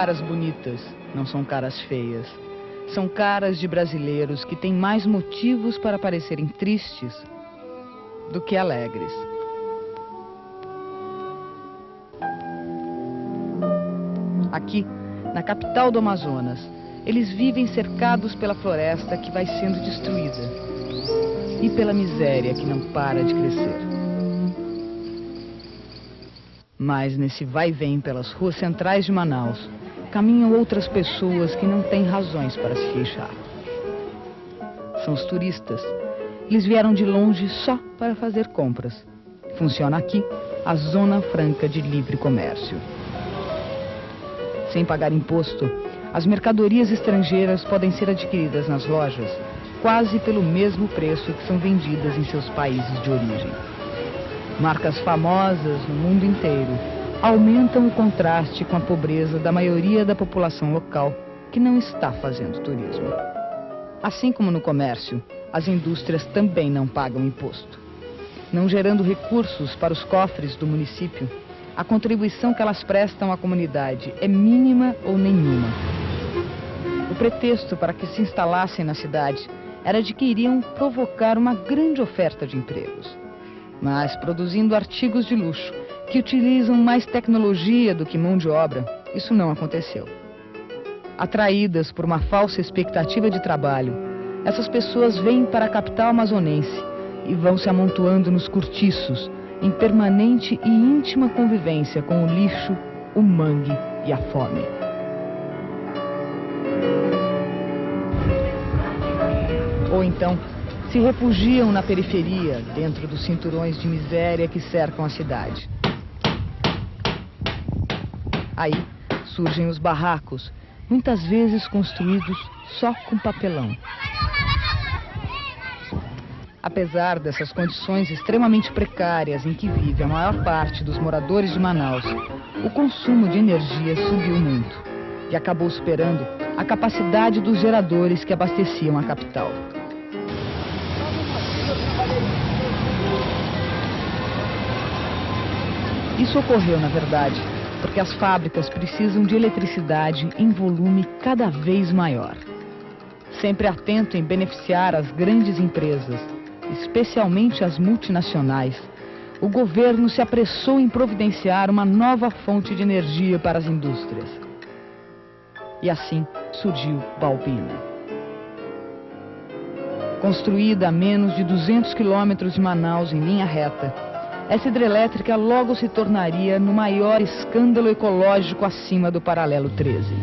caras bonitas, não são caras feias. São caras de brasileiros que têm mais motivos para parecerem tristes do que alegres. Aqui, na capital do Amazonas, eles vivem cercados pela floresta que vai sendo destruída e pela miséria que não para de crescer. Mas nesse vai e vem pelas ruas centrais de Manaus, caminham outras pessoas que não têm razões para se queixar. São os turistas. Eles vieram de longe só para fazer compras. Funciona aqui a Zona Franca de Livre Comércio. Sem pagar imposto, as mercadorias estrangeiras podem ser adquiridas nas lojas quase pelo mesmo preço que são vendidas em seus países de origem. Marcas famosas no mundo inteiro aumentam o contraste com a pobreza da maioria da população local que não está fazendo turismo. Assim como no comércio, as indústrias também não pagam imposto. Não gerando recursos para os cofres do município, a contribuição que elas prestam à comunidade é mínima ou nenhuma. O pretexto para que se instalassem na cidade era de que iriam provocar uma grande oferta de empregos. Mas produzindo artigos de luxo que utilizam mais tecnologia do que mão de obra, isso não aconteceu. Atraídas por uma falsa expectativa de trabalho, essas pessoas vêm para a capital amazonense e vão se amontoando nos cortiços, em permanente e íntima convivência com o lixo, o mangue e a fome. Ou então, se refugiam na periferia, dentro dos cinturões de miséria que cercam a cidade. Aí surgem os barracos, muitas vezes construídos só com papelão. Apesar dessas condições extremamente precárias em que vive a maior parte dos moradores de Manaus, o consumo de energia subiu muito e acabou superando a capacidade dos geradores que abasteciam a capital. Isso ocorreu, na verdade, porque as fábricas precisam de eletricidade em volume cada vez maior. Sempre atento em beneficiar as grandes empresas, especialmente as multinacionais, o governo se apressou em providenciar uma nova fonte de energia para as indústrias. E assim surgiu Balbina. Construída a menos de 200 quilômetros de Manaus em linha reta, essa hidrelétrica logo se tornaria no maior escândalo ecológico acima do paralelo 13.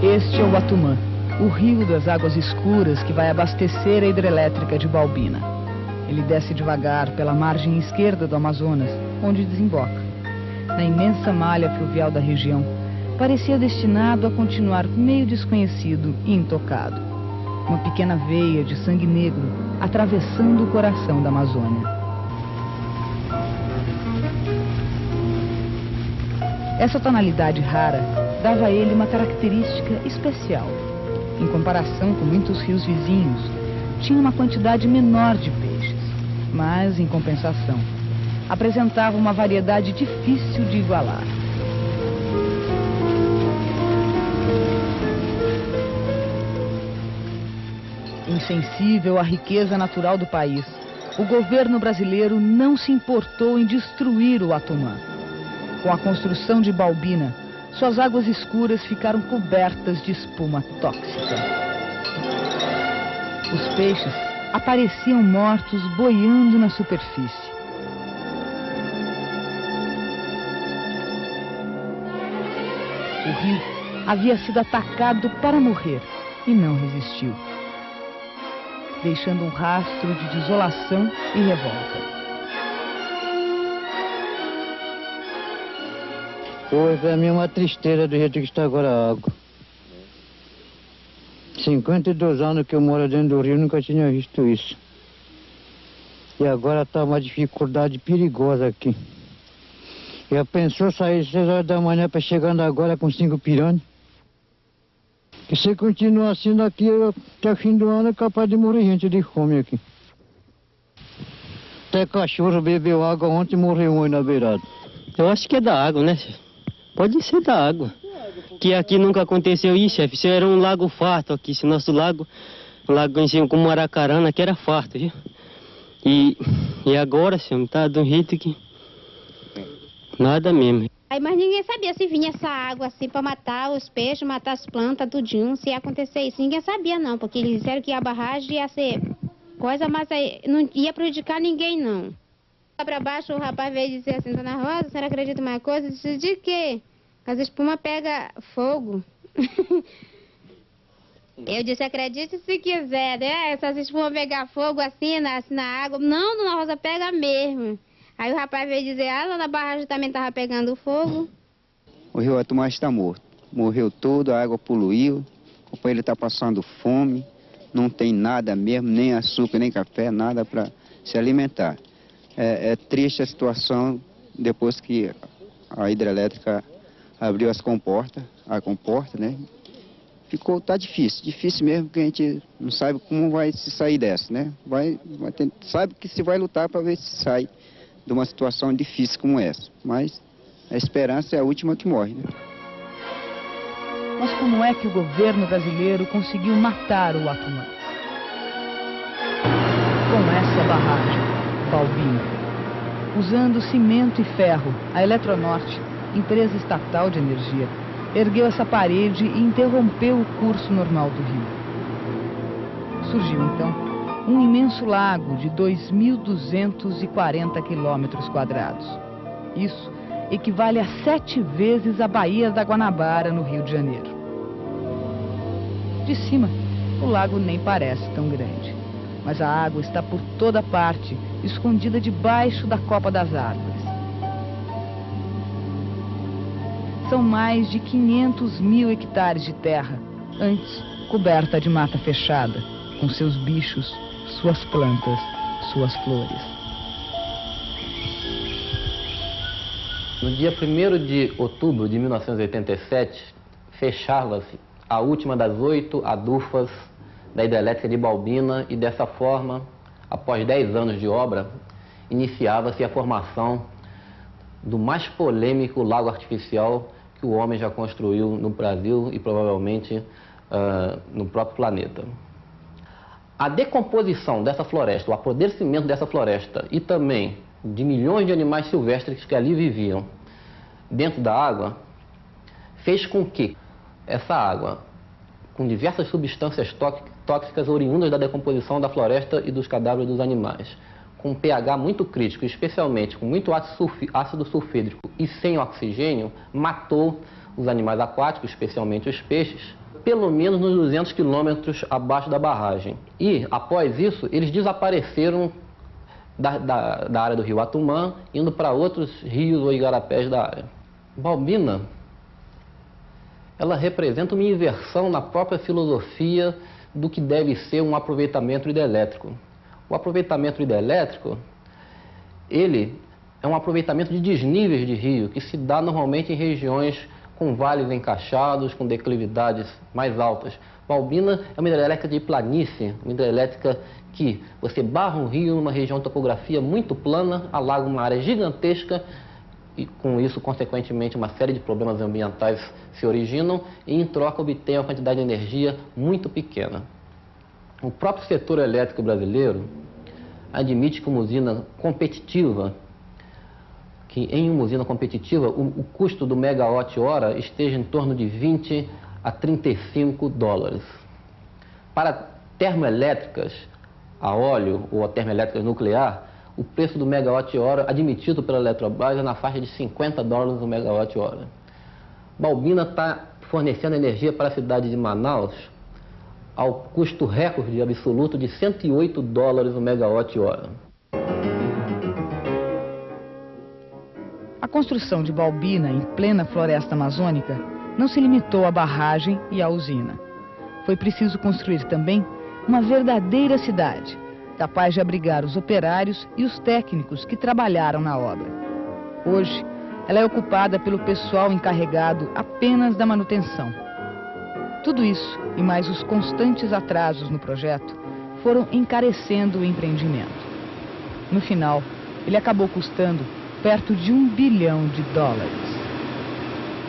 Este é o Atumã, o rio das águas escuras que vai abastecer a hidrelétrica de Balbina. Ele desce devagar pela margem esquerda do Amazonas, onde desemboca. Na imensa malha fluvial da região, parecia destinado a continuar meio desconhecido e intocado. Uma pequena veia de sangue negro atravessando o coração da Amazônia. Essa tonalidade rara dava a ele uma característica especial. Em comparação com muitos rios vizinhos, tinha uma quantidade menor de peixes, mas, em compensação, apresentava uma variedade difícil de igualar. Insensível à riqueza natural do país, o governo brasileiro não se importou em destruir o Atumã. Com a construção de Balbina, suas águas escuras ficaram cobertas de espuma tóxica. Os peixes apareciam mortos boiando na superfície. O rio havia sido atacado para morrer e não resistiu, deixando um rastro de desolação e revolta. Foi para mim uma tristeza do jeito que está agora a água. 52 anos que eu moro dentro do rio, nunca tinha visto isso. E agora está uma dificuldade perigosa aqui. Já pensou sair 6 horas da manhã para chegando agora com 5 piranhas? Que se continuar assim daqui até o fim do ano é capaz de morrer gente de fome aqui. Até cachorro bebeu água ontem e morreu um aí na beirada. Eu acho que é da água, né, chefe? Pode ser da água. Que aqui nunca aconteceu isso, chefe. Isso era um lago farto aqui. Esse nosso lago, um lago conhecido como Maracarana, que era farto, viu? E agora, senhor, tá de um jeito que... nada mesmo. Aí, mas ninguém sabia se vinha essa água assim pra matar os peixes, matar as plantas, tudinho. Se ia acontecer isso, ninguém sabia não, porque eles disseram que a barragem ia ser coisa, mas aí não ia prejudicar ninguém não. Lá pra baixo o rapaz veio dizer assim, Dona Rosa, a senhora acredita em uma coisa? Eu disse, de quê? As espumas pegam fogo. Eu disse, acredite se quiser, né? Essas espumas pegar fogo assim na água. Não, Dona Rosa, pega mesmo. Aí o rapaz veio dizer, lá na barragem também estava pegando fogo. O rio Atumã está morto. Morreu todo, a água poluiu. O companheiro está passando fome. Não tem nada mesmo, nem açúcar, nem café, nada para se alimentar. É triste a situação depois que a hidrelétrica abriu a comporta, né? Tá difícil mesmo, porque a gente não sabe como vai se sair dessa, né? Sabe que se vai lutar para ver se sai de uma situação difícil como essa, mas a esperança é a última que morre, né? Mas como é que o governo brasileiro conseguiu matar o Atumã? Com essa barragem, Balbina. Usando cimento e ferro, a Eletronorte, empresa estatal de energia, ergueu essa parede e interrompeu o curso normal do rio. Surgiu, então, um imenso lago de 2.240 quilômetros quadrados. Isso equivale a 7 vezes a Baía da Guanabara, no Rio de Janeiro. De cima, o lago nem parece tão grande, mas a água está por toda parte, escondida debaixo da copa das árvores. São mais de 500.000 hectares de terra, antes coberta de mata fechada, com seus bichos, suas plantas, suas flores. No dia 1º de outubro de 1987, fechava-se a última das 8 adufas da hidrelétrica de Balbina e, dessa forma, após 10 anos de obra, iniciava-se a formação do mais polêmico lago artificial que o homem já construiu no Brasil e provavelmente no próprio planeta. A decomposição dessa floresta, o apodrecimento dessa floresta e também de milhões de animais silvestres que ali viviam dentro da água, fez com que essa água, com diversas substâncias tóxicas oriundas da decomposição da floresta e dos cadáveres dos animais, com um pH muito crítico, especialmente com muito ácido sulfídrico e sem oxigênio, matou os animais aquáticos, especialmente os peixes, pelo menos nos 200 quilômetros abaixo da barragem. E, após isso, eles desapareceram da área do rio Atumã, indo para outros rios ou igarapés da área. Balbina, ela representa uma inversão na própria filosofia do que deve ser um aproveitamento hidrelétrico. O aproveitamento hidrelétrico, ele é um aproveitamento de desníveis de rio, que se dá normalmente em regiões com vales encaixados, com declividades mais altas. Balbina é uma hidrelétrica de planície, uma hidrelétrica que você barra um rio numa região de topografia muito plana, alaga uma área gigantesca e com isso, consequentemente, uma série de problemas ambientais se originam e, em troca, obtém uma quantidade de energia muito pequena. O próprio setor elétrico brasileiro admite que uma usina competitiva, que em uma usina competitiva o custo do megawatt-hora esteja em torno de 20 a 35 dólares. Para termoelétricas a óleo ou a termoelétrica nuclear, o preço do megawatt-hora admitido pela Eletrobras é na faixa de 50 dólares o megawatt-hora. Balbina está fornecendo energia para a cidade de Manaus ao custo recorde absoluto de 108 dólares o megawatt-hora. A construção de Balbina em plena floresta amazônica não se limitou à barragem e à usina. Foi preciso construir também uma verdadeira cidade, capaz de abrigar os operários e os técnicos que trabalharam na obra. Hoje, ela é ocupada pelo pessoal encarregado apenas da manutenção. Tudo isso, e mais os constantes atrasos no projeto, foram encarecendo o empreendimento. No final, ele acabou custando perto de US$1 bilhão.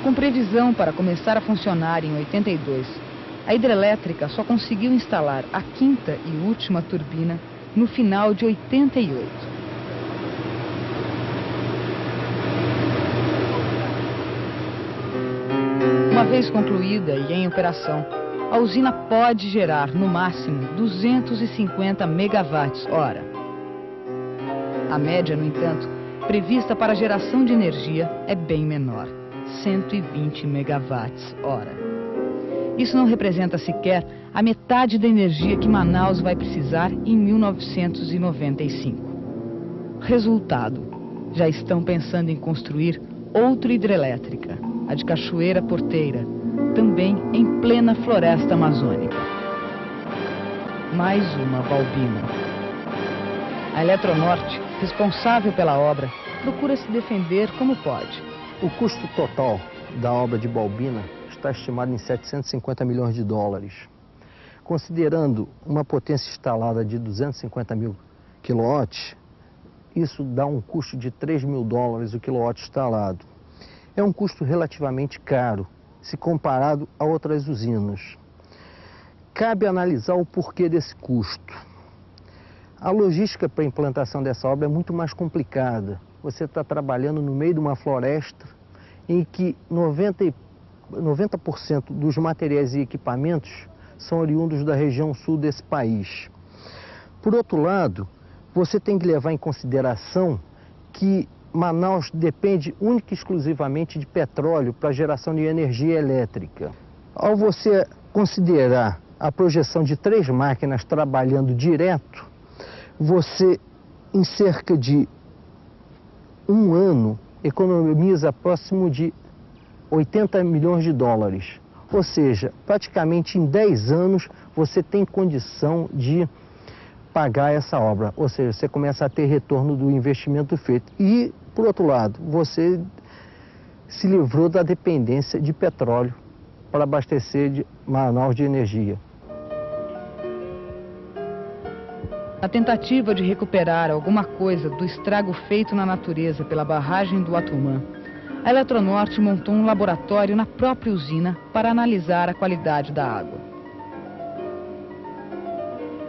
Com previsão para começar a funcionar em 82, a hidrelétrica só conseguiu instalar a 5ª e última turbina no final de 88. Uma vez concluída e em operação, a usina pode gerar, no máximo, 250 megawatts-hora. A média, no entanto, prevista para a geração de energia é bem menor, 120 megawatts-hora. Isso não representa sequer a metade da energia que Manaus vai precisar em 1995. Resultado, já estão pensando em construir outra hidrelétrica, a de Cachoeira Porteira, também em plena floresta amazônica. Mais uma Balbina. A Eletronorte, responsável pela obra, procura se defender como pode. O custo total da obra de Balbina está estimado em $750 milhões. Considerando uma potência instalada de 250 mil quilowatts, isso dá um custo de $3 mil o quilowatt instalado. É um custo relativamente caro, se comparado a outras usinas. Cabe analisar o porquê desse custo. A logística para a implantação dessa obra é muito mais complicada. Você está trabalhando no meio de uma floresta em que 90% dos materiais e equipamentos são oriundos da região sul desse país. Por outro lado, você tem que levar em consideração que Manaus depende única e exclusivamente de petróleo para a geração de energia elétrica. Ao você considerar a projeção de 3 máquinas trabalhando direto, você, em cerca de 1 ano, economiza próximo de $80 milhões. Ou seja, praticamente em 10 anos você tem condição de pagar essa obra. Ou seja, você começa a ter retorno do investimento feito. E, por outro lado, você se livrou da dependência de petróleo para abastecer Manaus de energia. Na tentativa de recuperar alguma coisa do estrago feito na natureza pela barragem do Atumã, a Eletronorte montou um laboratório na própria usina para analisar a qualidade da água.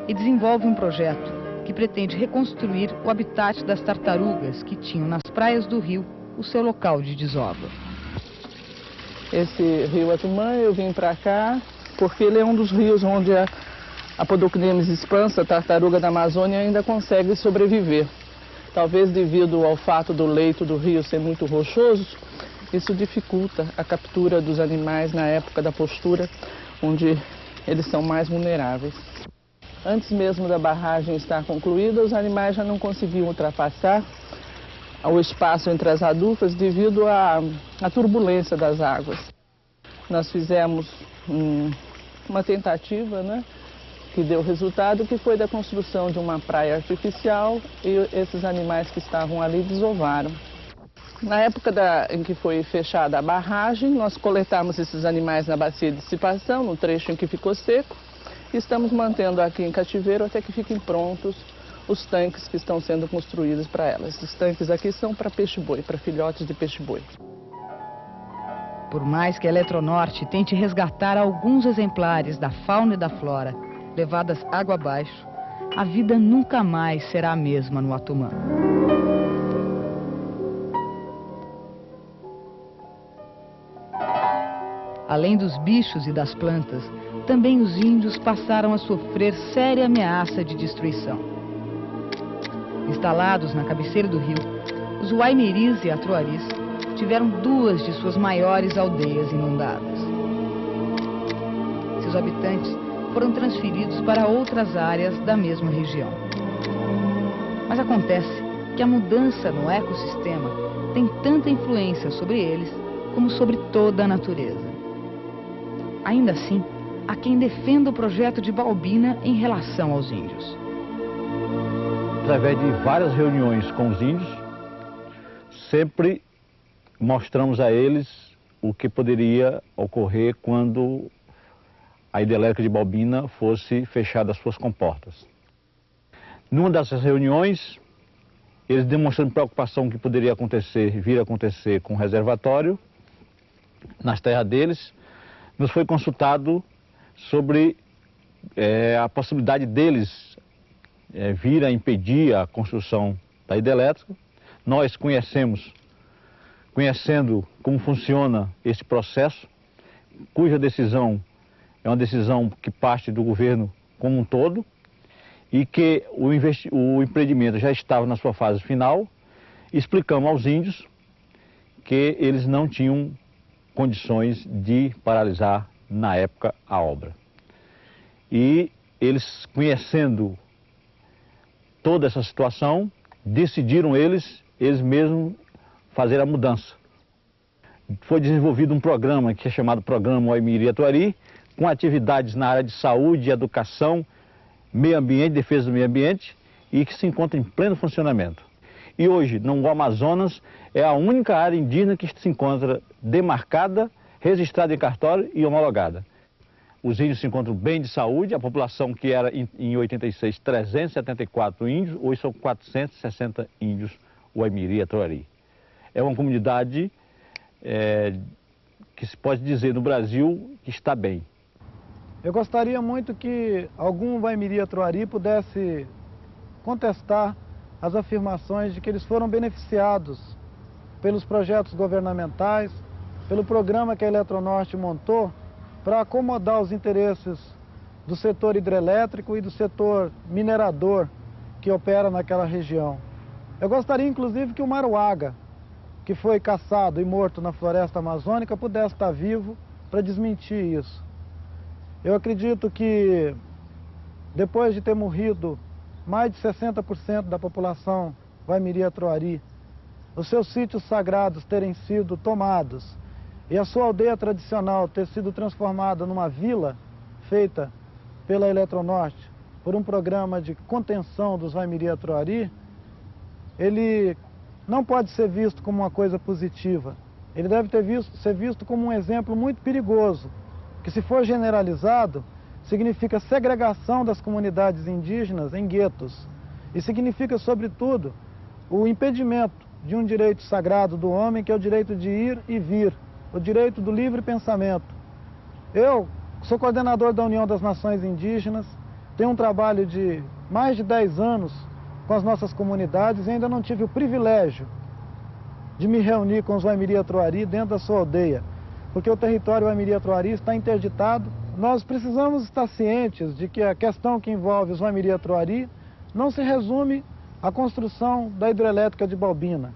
E desenvolve um projeto que pretende reconstruir o habitat das tartarugas que tinham nas praias do rio o seu local de desova. Esse rio Atumã, eu vim para cá porque ele é um dos rios onde a Podocnemis expansa, a tartaruga da Amazônia, ainda consegue sobreviver. Talvez devido ao fato do leito do rio ser muito rochoso, isso dificulta a captura dos animais na época da postura, onde eles são mais vulneráveis. Antes mesmo da barragem estar concluída, os animais já não conseguiam ultrapassar o espaço entre as adufas devido à turbulência das águas. Nós fizemos uma tentativa, que deu resultado, que foi da construção de uma praia artificial e esses animais que estavam ali desovaram. Na época em que foi fechada a barragem, nós coletamos esses animais na bacia de dissipação, no trecho em que ficou seco, e estamos mantendo aqui em cativeiro até que fiquem prontos os tanques que estão sendo construídos para elas. Esses tanques aqui são para peixe-boi, para filhotes de peixe-boi. Por mais que a Eletronorte tente resgatar alguns exemplares da fauna e da flora levadas água abaixo, a vida nunca mais será a mesma no Atumã. Além dos bichos e das plantas, também os índios passaram a sofrer séria ameaça de destruição. Instalados na cabeceira do rio, os Waimeris e Atuaris tiveram 2 de suas maiores aldeias inundadas. Seus habitantes foram transferidos para outras áreas da mesma região. Mas acontece que a mudança no ecossistema tem tanta influência sobre eles como sobre toda a natureza. Ainda assim, há quem defenda o projeto de Balbina em relação aos índios. Através de várias reuniões com os índios, sempre mostramos a eles o que poderia ocorrer quando a hidrelétrica de Balbina fosse fechada as suas comportas. Numa dessas reuniões, eles demonstrando preocupação que poderia acontecer, vir a acontecer com o reservatório nas terras deles, nos foi consultado sobre a possibilidade deles vir a impedir a construção da hidrelétrica. Nós conhecendo como funciona esse processo, cuja decisão é uma decisão que parte do governo como um todo, e que o empreendimento já estava na sua fase final, explicamos aos índios que eles não tinham condições de paralisar na época a obra. E eles, conhecendo toda essa situação, decidiram eles mesmos fazer a mudança. Foi desenvolvido um programa que é chamado Programa Oimiri-Atuari, com atividades na área de saúde, educação, meio ambiente, defesa do meio ambiente, e que se encontra em pleno funcionamento. E hoje, no Amazonas, é a única área indígena que se encontra demarcada, registrada em cartório e homologada. Os índios se encontram bem de saúde, a população que era em 86 374 índios, hoje são 460 índios Oimiri-Atuari. É uma comunidade que se pode dizer no Brasil que está bem. Eu gostaria muito que algum Oimiri-Atuari pudesse contestar as afirmações de que eles foram beneficiados pelos projetos governamentais, pelo programa que a Eletronorte montou para acomodar os interesses do setor hidrelétrico e do setor minerador que opera naquela região. Eu gostaria inclusive que o Maruaga, que foi caçado e morto na floresta amazônica, pudesse estar vivo para desmentir isso. Eu acredito que, depois de ter morrido mais de 60% da população Oimiri-Atuari, os seus sítios sagrados terem sido tomados e a sua aldeia tradicional ter sido transformada numa vila feita pela Eletronorte por um programa de contenção dos Oimiri-Atuari, ele não pode ser visto como uma coisa positiva. Ele deve ser visto como um exemplo muito perigoso, que, se for generalizado, significa segregação das comunidades indígenas em guetos e significa, sobretudo, o impedimento de um direito sagrado do homem, que é o direito de ir e vir, o direito do livre pensamento. Eu sou coordenador da União das Nações Indígenas, tenho um trabalho de mais de 10 anos com as nossas comunidades e ainda não tive o privilégio de me reunir com os Oimiri-Atuari dentro da sua aldeia, porque o território Oimiri-Atuari está interditado. Nós precisamos estar cientes de que a questão que envolve os Oimiri-Atuari não se resume à construção da hidrelétrica de Balbina.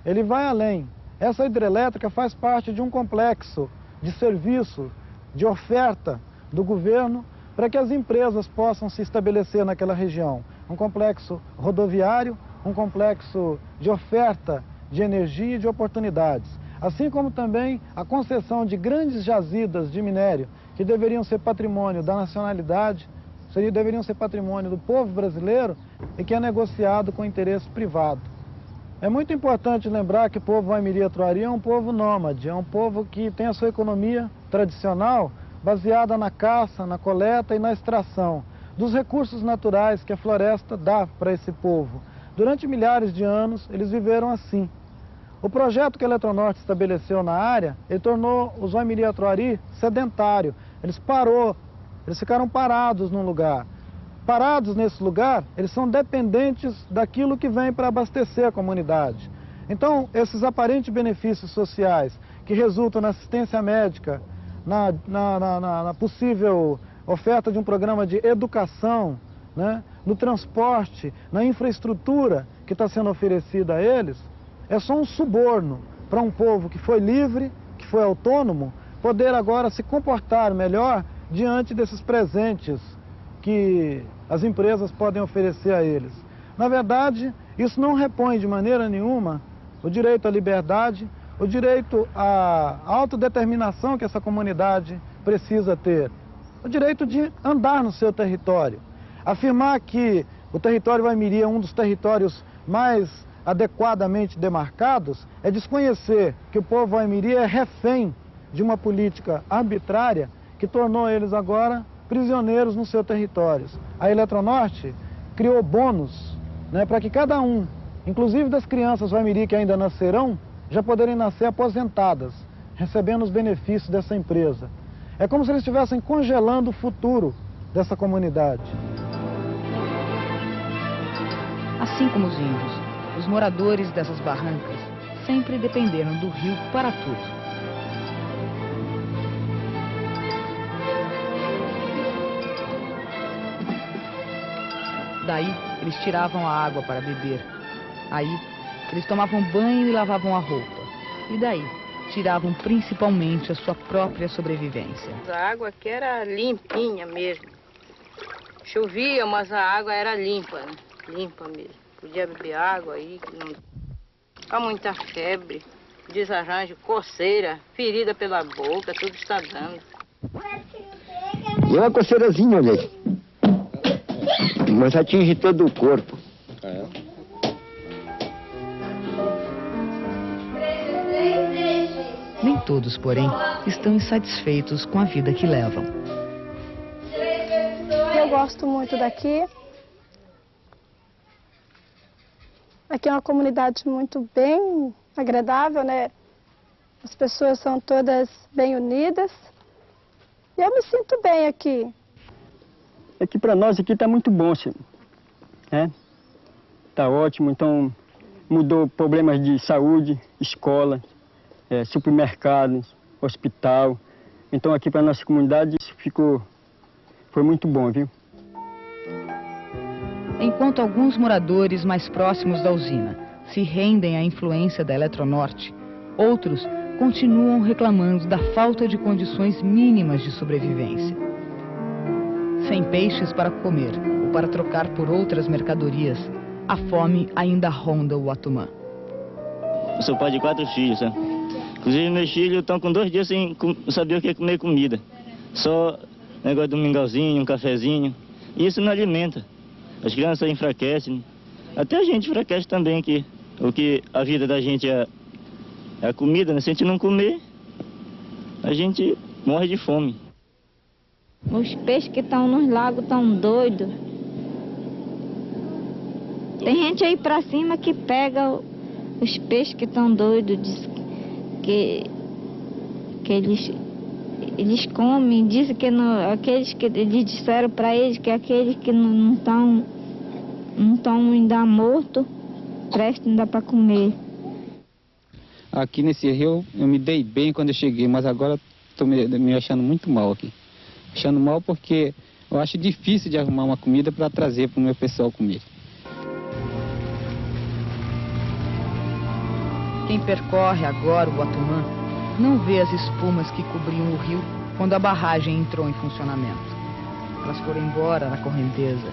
Ele vai além. Essa hidrelétrica faz parte de um complexo de serviço, de oferta do governo para que as empresas possam se estabelecer naquela região. Um complexo rodoviário, um complexo de oferta de energia e de oportunidades. Assim como também a concessão de grandes jazidas de minério, que deveriam ser patrimônio da nacionalidade, deveriam ser patrimônio do povo brasileiro e que é negociado com interesse privado. É muito importante lembrar que o povo Oimiri-Atuari é um povo nômade, é um povo que tem a sua economia tradicional baseada na caça, na coleta e na extração dos recursos naturais que a floresta dá para esse povo. Durante milhares de anos, eles viveram assim. O projeto que a Eletronorte estabeleceu na área, ele tornou os Oimiri-Atuari sedentários. Eles ficaram parados num lugar. Parados nesse lugar, eles são dependentes daquilo que vem para abastecer a comunidade. Então, esses aparentes benefícios sociais que resultam na assistência médica, na possível oferta de um programa de educação, né, no transporte, na infraestrutura que está sendo oferecida a eles, é só um suborno para um povo que foi livre, que foi autônomo, poder agora se comportar melhor diante desses presentes que as empresas podem oferecer a eles. Na verdade, isso não repõe de maneira nenhuma o direito à liberdade, o direito à autodeterminação que essa comunidade precisa ter, o direito de andar no seu território. Afirmar que o território Oimiri é um dos territórios mais adequadamente demarcados é desconhecer que o povo Oimiri é refém de uma política arbitrária que tornou eles agora prisioneiros nos seus territórios. A Eletronorte criou bônus, né, para que cada um inclusive das crianças Vaimiri que ainda nascerão, já poderem nascer aposentadas, recebendo os benefícios dessa empresa. É como se eles estivessem congelando o futuro dessa comunidade. Assim como os índios, os moradores dessas barrancas sempre dependeram do rio para tudo. Daí, eles tiravam a água para beber. Aí, eles tomavam banho e lavavam a roupa. E daí, tiravam principalmente a sua própria sobrevivência. A água aqui era limpinha mesmo. Chovia, mas a água era limpa, né? Limpa mesmo. Podia beber água aí, que não... Há muita febre, desarranjo, coceira, ferida pela boca, tudo está dando. E uma coceirazinha, olha aí. Mas atinge todo o corpo. Nem todos, porém, estão insatisfeitos com a vida que levam. Eu gosto muito daqui. Aqui é uma comunidade muito bem agradável, né? As pessoas são todas bem unidas. E eu me sinto bem aqui. É que para nós aqui está muito bom, senhor. Está ótimo, então mudou problemas de saúde, escola, supermercados, hospital. Então aqui para nossa comunidade isso foi muito bom, viu? Enquanto alguns moradores mais próximos da usina se rendem à influência da Eletronorte, outros continuam reclamando da falta de condições mínimas de sobrevivência. Sem peixes para comer ou para trocar por outras mercadorias, a fome ainda ronda o Atumã. Eu sou pai de 4 filhos, sabe? Inclusive meus filhos estão com 2 dias sem saber o que é comer comida. Só negócio de um mingauzinho, um cafezinho. E isso não alimenta. As crianças enfraquecem. Até a gente enfraquece também aqui. O que a vida da gente é a comida, né? Se a gente não comer, a gente morre de fome. Os peixes que estão nos lagos estão doidos. Tem gente aí pra cima que pega os peixes que estão doidos, diz que eles comem, dizem que não, aqueles que eles disseram para eles que aqueles que não estão ainda mortos, prestam ainda para comer. Aqui nesse rio eu me dei bem quando eu cheguei, mas agora estou me achando muito mal aqui. Achando mal porque eu acho difícil de arrumar uma comida para trazer para o meu pessoal comer. Quem percorre agora o Atumã não vê as espumas que cobriam o rio quando a barragem entrou em funcionamento. Elas foram embora na correnteza.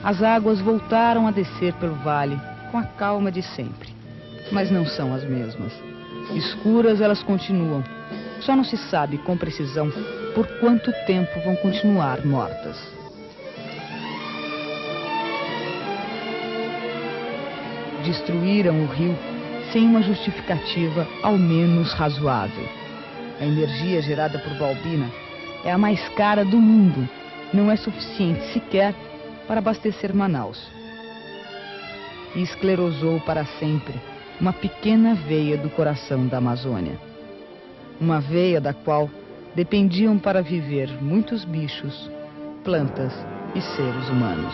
As águas voltaram a descer pelo vale com a calma de sempre, mas não são as mesmas. Escuras elas continuam. Só não se sabe com precisão por quanto tempo vão continuar mortas. Destruíram o rio sem uma justificativa ao menos razoável. A energia gerada por Balbina é a mais cara do mundo. Não é suficiente sequer para abastecer Manaus. E esclerosou para sempre uma pequena veia do coração da Amazônia. Uma veia da qual dependiam para viver muitos bichos, plantas e seres humanos.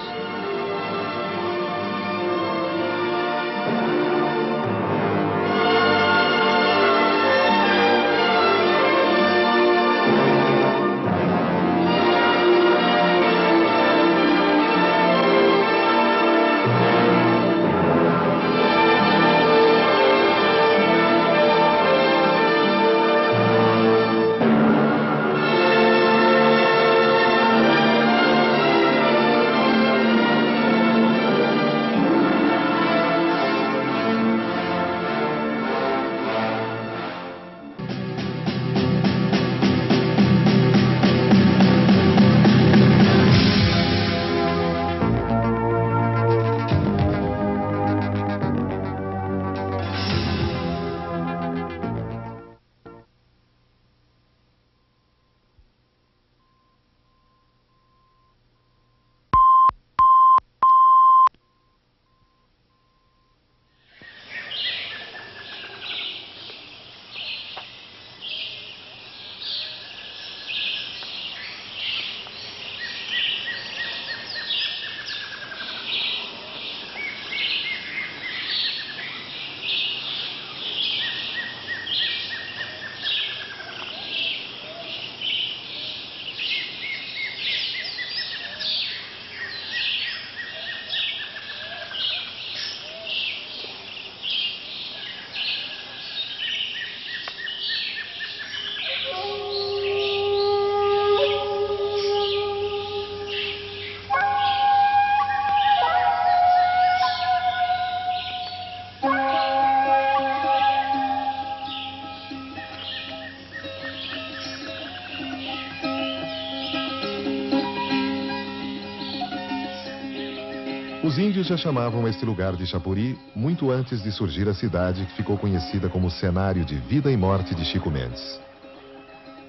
Os índios já chamavam este lugar de Chapuri muito antes de surgir a cidade que ficou conhecida como cenário de vida e morte de Chico Mendes.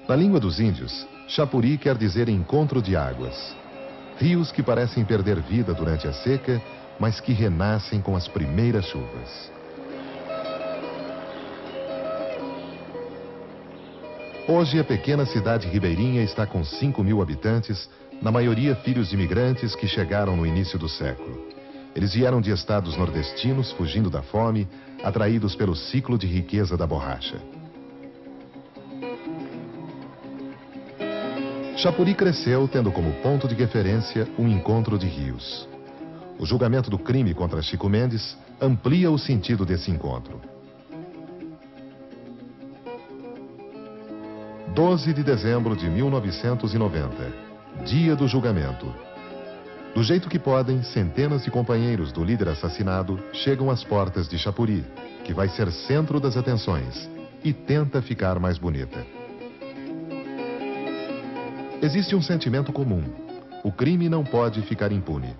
Na língua dos índios, Chapuri quer dizer encontro de águas. Rios que parecem perder vida durante a seca, mas que renascem com as primeiras chuvas. Hoje, a pequena cidade ribeirinha está com 5.000 habitantes, na maioria filhos de imigrantes que chegaram no início do século. Eles vieram de estados nordestinos, fugindo da fome, atraídos pelo ciclo de riqueza da borracha. Chapuri cresceu tendo como ponto de referência um encontro de rios. O julgamento do crime contra Chico Mendes amplia o sentido desse encontro. 12 de dezembro de 1990, dia do julgamento. Do jeito que podem, centenas de companheiros do líder assassinado chegam às portas de Chapuri, que vai ser centro das atenções, e tenta ficar mais bonita. Existe um sentimento comum. O crime não pode ficar impune.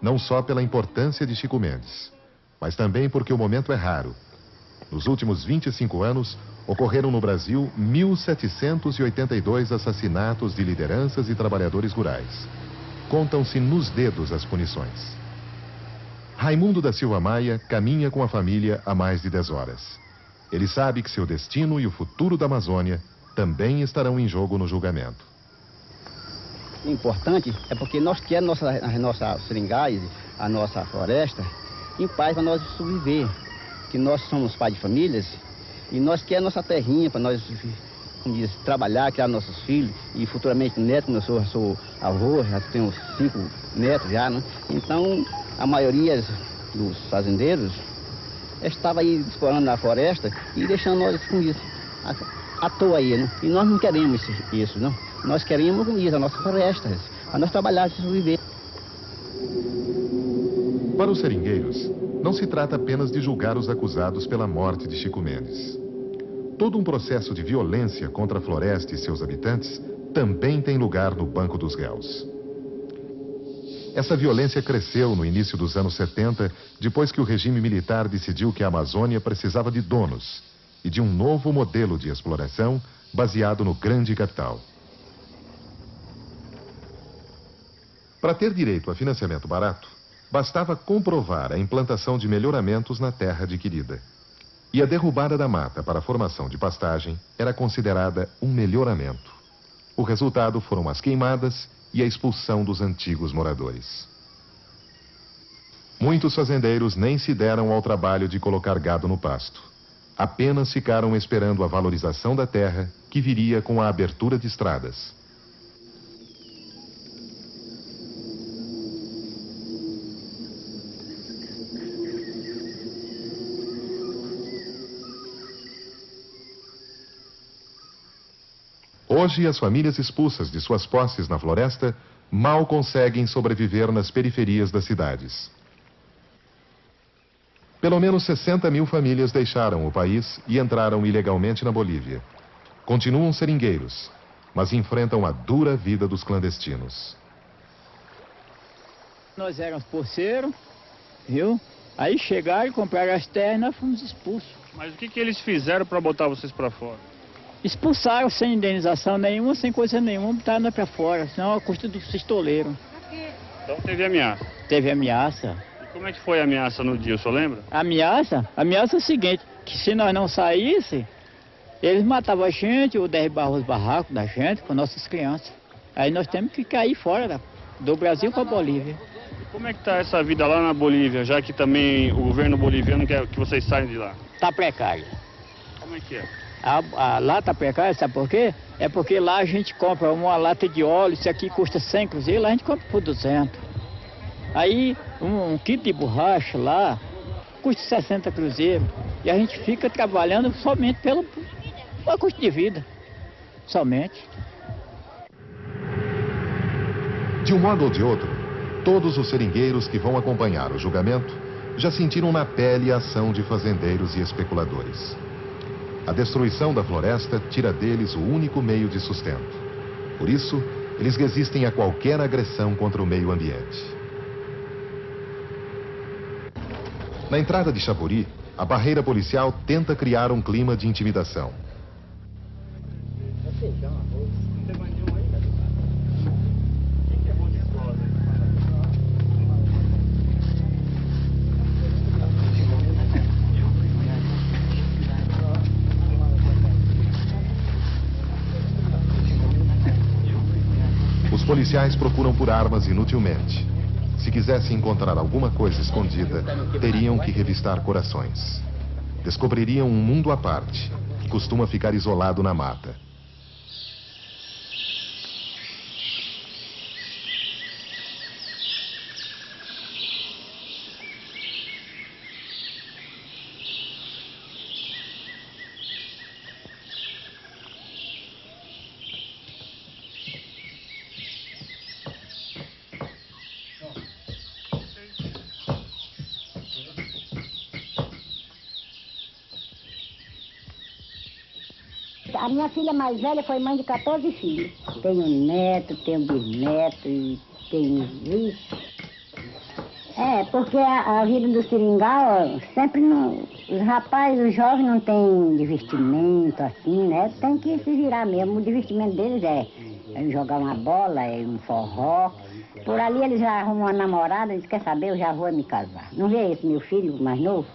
Não só pela importância de Chico Mendes, mas também porque o momento é raro. Nos últimos 25 anos, ocorreram no Brasil 1.782 assassinatos de lideranças e trabalhadores rurais. Contam-se nos dedos as punições. Raimundo da Silva Maia caminha com a família há mais de 10 horas. Ele sabe que seu destino e o futuro da Amazônia também estarão em jogo no julgamento. O importante é porque nós queremos as nossas seringais, a nossa floresta, em paz para nós sobreviver. Que nós somos pais de famílias e nós queremos a nossa terrinha para nós, como diz, trabalhar, criar nossos filhos e futuramente netos. Eu sou avô, já tenho 5 netos já, né? Então, a maioria dos fazendeiros estava aí explorando a floresta e deixando nós com isso, à toa aí, né? E nós não queremos isso, não. Nós queremos, como diz, a nossa floresta, para nós trabalhar e sobreviver. Para os seringueiros, não se trata apenas de julgar os acusados pela morte de Chico Mendes. Todo um processo de violência contra a floresta e seus habitantes também tem lugar no banco dos réus. Essa violência cresceu no início dos anos 70, depois que o regime militar decidiu que a Amazônia precisava de donos e de um novo modelo de exploração baseado no grande capital. Para ter direito a financiamento barato, bastava comprovar a implantação de melhoramentos na terra adquirida. E a derrubada da mata para a formação de pastagem era considerada um melhoramento. O resultado foram as queimadas e a expulsão dos antigos moradores. Muitos fazendeiros nem se deram ao trabalho de colocar gado no pasto. Apenas ficaram esperando a valorização da terra que viria com a abertura de estradas. Hoje, as famílias expulsas de suas posses na floresta mal conseguem sobreviver nas periferias das cidades. Pelo menos 60.000 famílias deixaram o país e entraram ilegalmente na Bolívia. Continuam seringueiros, mas enfrentam a dura vida dos clandestinos. Nós éramos poceiros, viu? Aí chegaram e compraram as terras e nós fomos expulsos. Mas o que eles fizeram para botar vocês para fora? Expulsaram sem indenização nenhuma, sem coisa nenhuma, botaram nós para fora, senão a custa do pistoleiro. Então teve ameaça? Teve ameaça. E como é que foi a ameaça no dia, o senhor lembra? Ameaça? Ameaça é o seguinte, que se nós não saíssemos, eles matavam a gente ou derrubavam os barracos da gente com nossas crianças. Aí nós temos que cair fora do Brasil para a Bolívia. E como é que está essa vida lá na Bolívia, já que também o governo boliviano quer que vocês saiam de lá? Está precário. Como é que é? Lá está precário, sabe por quê? É porque lá a gente compra uma lata de óleo, isso aqui custa 100 cruzeiros, lá a gente compra por 200. Aí um quilo de borracha lá custa 60 cruzeiros. E a gente fica trabalhando somente pelo custo de vida, somente. De um modo ou de outro, todos os seringueiros que vão acompanhar o julgamento já sentiram na pele a ação de fazendeiros e especuladores. A destruição da floresta tira deles o único meio de sustento. Por isso, eles resistem a qualquer agressão contra o meio ambiente. Na entrada de Chapuri, a barreira policial tenta criar um clima de intimidação. Os policiais procuram por armas inutilmente. Se quisessem encontrar alguma coisa escondida, teriam que revistar corações. Descobririam um mundo à parte, que costuma ficar isolado na mata. A minha filha mais velha foi mãe de 14 filhos. Tenho neto, tenho bisneto e tenho isso. Porque a vida do seringal sempre não... Os rapazes, os jovens não têm divertimento assim, né? Tem que se virar mesmo. O divertimento deles é jogar uma bola, é um forró. Por ali eles já arrumam uma namorada, eles querem saber, eu já vou me casar. Não vê esse meu filho mais novo?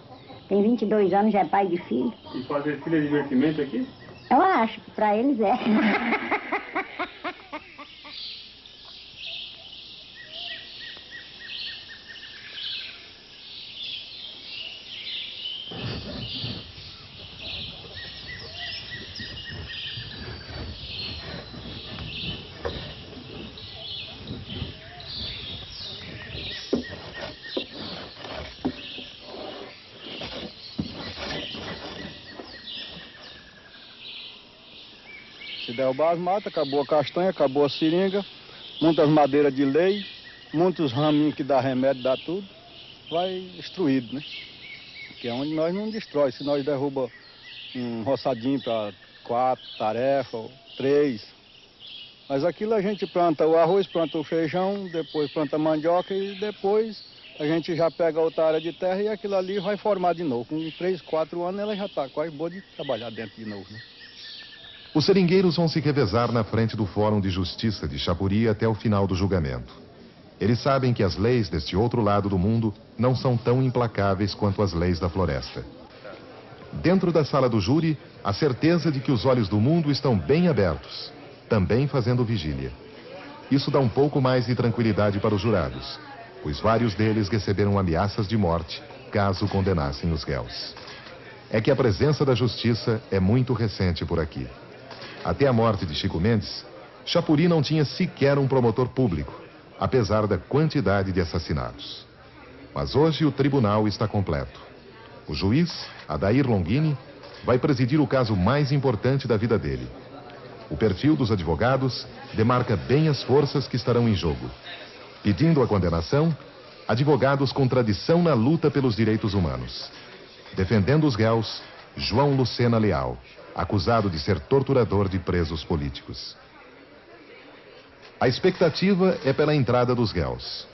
Tem 22 anos, já é pai de filho. E fazer filho é divertimento aqui? Eu acho que para eles é. Se derrubar as matas, acabou a castanha, acabou a seringa, muitas madeiras de lei, muitos raminhos que dá remédio, dá tudo, vai destruído, né? Que é onde nós não destrói. Se nós derruba um roçadinho para 4 tarefas, ou 3. Mas aquilo a gente planta o arroz, planta o feijão, depois planta a mandioca e depois a gente já pega outra área de terra e aquilo ali vai formar de novo. Com 3, 4 anos ela já está quase boa de trabalhar dentro de novo, né? Os seringueiros vão se revezar na frente do Fórum de Justiça de Chapuri até o final do julgamento. Eles sabem que as leis deste outro lado do mundo não são tão implacáveis quanto as leis da floresta. Dentro da sala do júri, a certeza de que os olhos do mundo estão bem abertos, também fazendo vigília. Isso dá um pouco mais de tranquilidade para os jurados, pois vários deles receberam ameaças de morte caso condenassem os réus. É que a presença da justiça é muito recente por aqui. Até a morte de Chico Mendes, Chapuri não tinha sequer um promotor público, apesar da quantidade de assassinatos. Mas hoje o tribunal está completo. O juiz, Adair Longini, vai presidir o caso mais importante da vida dele. O perfil dos advogados demarca bem as forças que estarão em jogo. Pedindo a condenação, advogados com tradição na luta pelos direitos humanos. Defendendo os réus, João Lucena Leal, acusado de ser torturador de presos políticos. A expectativa é pela entrada dos réus.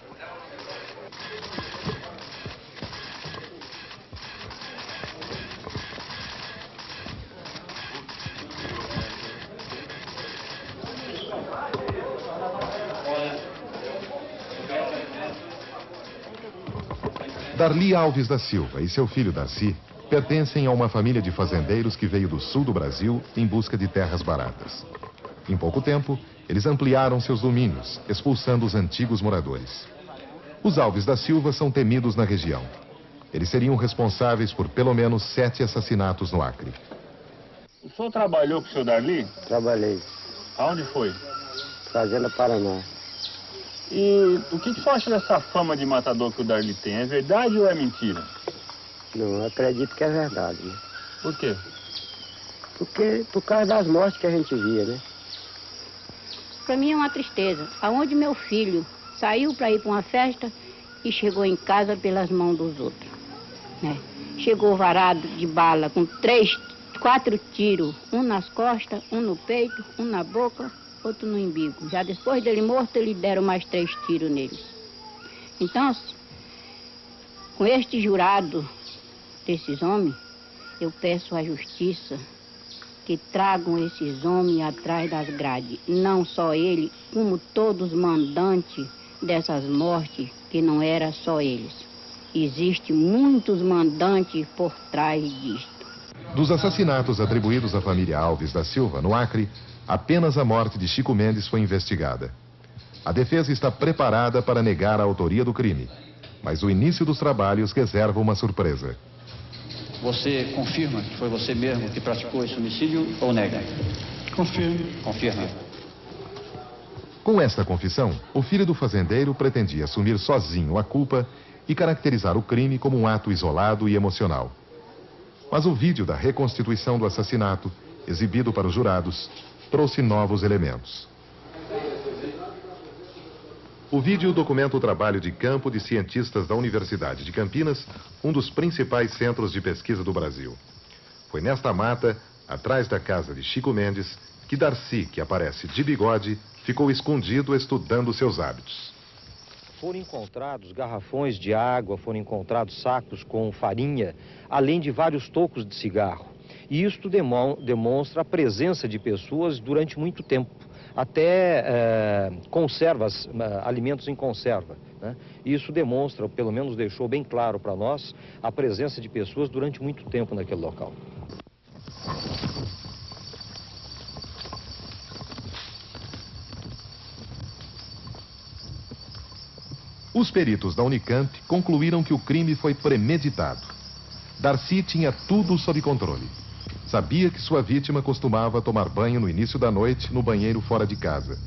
Darli Alves da Silva e seu filho Darcy pertencem a uma família de fazendeiros que veio do sul do Brasil em busca de terras baratas. Em pouco tempo, eles ampliaram seus domínios, expulsando os antigos moradores. Os Alves da Silva são temidos na região. Eles seriam responsáveis por pelo menos 7 assassinatos no Acre. O senhor trabalhou com o seu Darli? Trabalhei. Aonde foi? Fazenda Paraná. E o que o senhor acha dessa fama de matador que o Darli tem? É verdade ou é mentira? Não, eu acredito que é verdade, né? Por quê? Porque por causa das mortes que a gente via, né? Para mim é uma tristeza. Aonde meu filho saiu para ir para uma festa e chegou em casa pelas mãos dos outros, né? Chegou varado de bala com 3, 4 tiros, um nas costas, um no peito, um na boca, outro no umbigo. Já depois dele morto, eles deram mais 3 tiros nele. Então, Com este jurado desses homens, eu peço à justiça que tragam esses homens atrás das grades. Não só ele, como todos os mandantes dessas mortes, que não era só eles. Existem muitos mandantes por trás disto. Dos assassinatos atribuídos à família Alves da Silva, no Acre, apenas a morte de Chico Mendes foi investigada. A defesa está preparada para negar a autoria do crime, mas o início dos trabalhos reserva uma surpresa. Você confirma que foi você mesmo que praticou esse homicídio ou nega? Confirmo. Confirma. Com esta confissão, o filho do fazendeiro pretendia assumir sozinho a culpa e caracterizar o crime como um ato isolado e emocional. Mas o vídeo da reconstituição do assassinato, exibido para os jurados, trouxe novos elementos. O vídeo documenta o trabalho de campo de cientistas da Universidade de Campinas, um dos principais centros de pesquisa do Brasil. Foi nesta mata, atrás da casa de Chico Mendes, que Darcy, que aparece de bigode, ficou escondido estudando seus hábitos. Foram encontrados garrafões de água, foram encontrados sacos com farinha, além de vários tocos de cigarro. E isto demonstra a presença de pessoas durante muito tempo. Até conservas, alimentos em conserva, né? Isso demonstra, ou pelo menos deixou bem claro para nós, a presença de pessoas durante muito tempo naquele local. Os peritos da Unicamp concluíram que o crime foi premeditado. Darcy tinha tudo sob controle. Sabia que sua vítima costumava tomar banho no início da noite no banheiro fora de casa.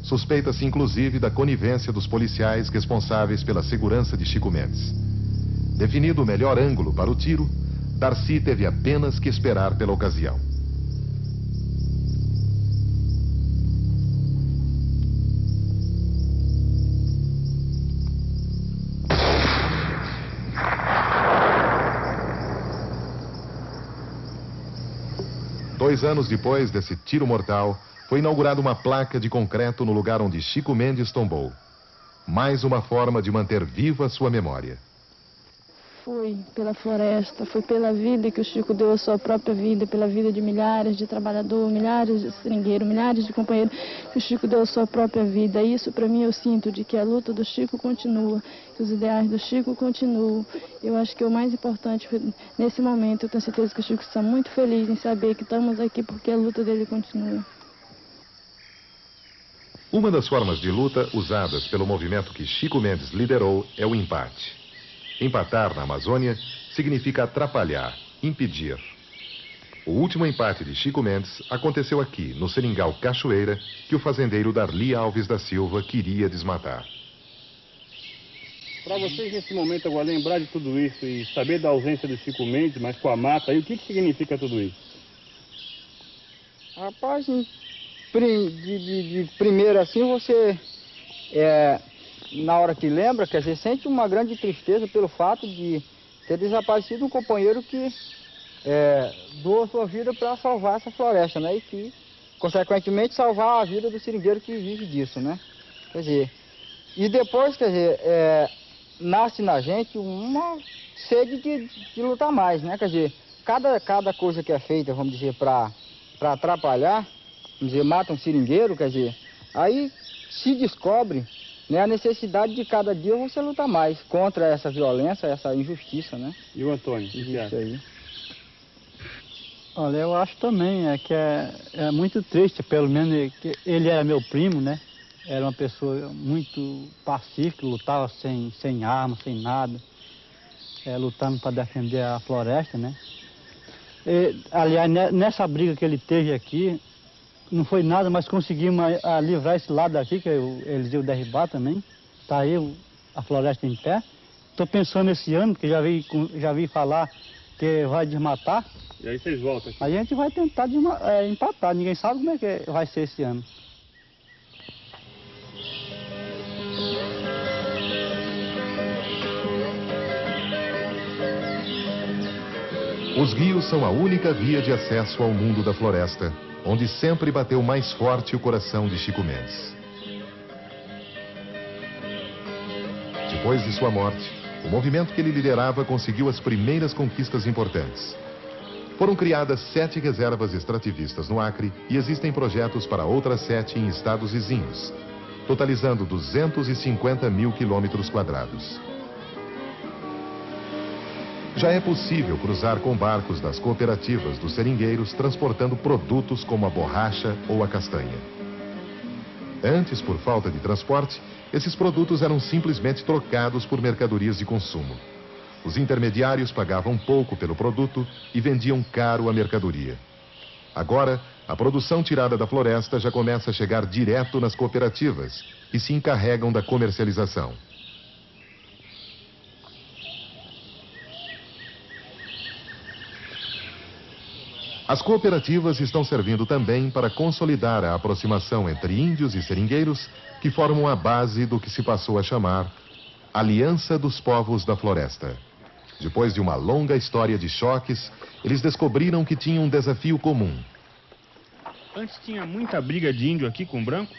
Suspeita-se inclusive da conivência dos policiais responsáveis pela segurança de Chico Mendes. Definido o melhor ângulo para o tiro, Darcy teve apenas que esperar pela ocasião. Dois anos depois desse tiro mortal, foi inaugurada uma placa de concreto no lugar onde Chico Mendes tombou. Mais uma forma de manter viva sua memória. Foi pela floresta, foi pela vida que o Chico deu a sua própria vida, pela vida de milhares de trabalhadores, milhares de seringueiros, milhares de companheiros, que o Chico deu a sua própria vida. Isso, para mim, eu sinto de que a luta do Chico continua, que os ideais do Chico continuam. Eu acho que o mais importante, nesse momento, eu tenho certeza que o Chico está muito feliz em saber que estamos aqui porque a luta dele continua. Uma das formas de luta usadas pelo movimento que Chico Mendes liderou é o empate. Empatar na Amazônia significa atrapalhar, impedir. O último empate de Chico Mendes aconteceu aqui, no Seringal Cachoeira, que o fazendeiro Darly Alves da Silva queria desmatar. Para vocês, nesse momento, agora, lembrar de tudo isso e saber da ausência do Chico Mendes, mas com a mata, aí, o que significa tudo isso? Rapaz, de primeiro assim, você... na hora que lembra, quer dizer, sente uma grande tristeza pelo fato de ter desaparecido um companheiro que doou sua vida para salvar essa floresta, né? E que, consequentemente, salvar a vida do seringueiro que vive disso, né? Quer dizer, e depois, quer dizer, nasce na gente uma sede de lutar mais, né? Quer dizer, cada coisa que é feita, vamos dizer, para atrapalhar, vamos dizer, mata um seringueiro, quer dizer, aí se descobre, né, a necessidade de cada dia você lutar mais contra essa violência, essa injustiça, né? E o Antônio? Isso aí. Olha, eu acho também que é muito triste, pelo menos que ele era meu primo, né? Era uma pessoa muito pacífica, lutava sem arma, sem nada, lutando para defender a floresta, né? Aliás, nessa briga que ele teve aqui, não foi nada, mas conseguimos livrar esse lado daqui, que eles iam derribar também. Está aí a floresta em pé. Estou pensando esse ano, porque já vi falar que vai desmatar. E aí vocês voltam aqui? A gente vai tentar empatar, ninguém sabe como é que vai ser esse ano. Os rios são a única via de acesso ao mundo da floresta, onde sempre bateu mais forte o coração de Chico Mendes. Depois de sua morte, o movimento que ele liderava conseguiu as primeiras conquistas importantes. Foram criadas 7 reservas extrativistas no Acre e existem projetos para outras 7 em estados vizinhos, totalizando 250 mil quilômetros quadrados. Já é possível cruzar com barcos das cooperativas dos seringueiros transportando produtos como a borracha ou a castanha. Antes, por falta de transporte, esses produtos eram simplesmente trocados por mercadorias de consumo. Os intermediários pagavam pouco pelo produto e vendiam caro a mercadoria. Agora, a produção tirada da floresta já começa a chegar direto nas cooperativas, que se encarregam da comercialização. As cooperativas estão servindo também para consolidar a aproximação entre índios e seringueiros, que formam a base do que se passou a chamar Aliança dos Povos da Floresta. Depois de uma longa história de choques, eles descobriram que tinham um desafio comum. Antes tinha muita briga de índio aqui com branco?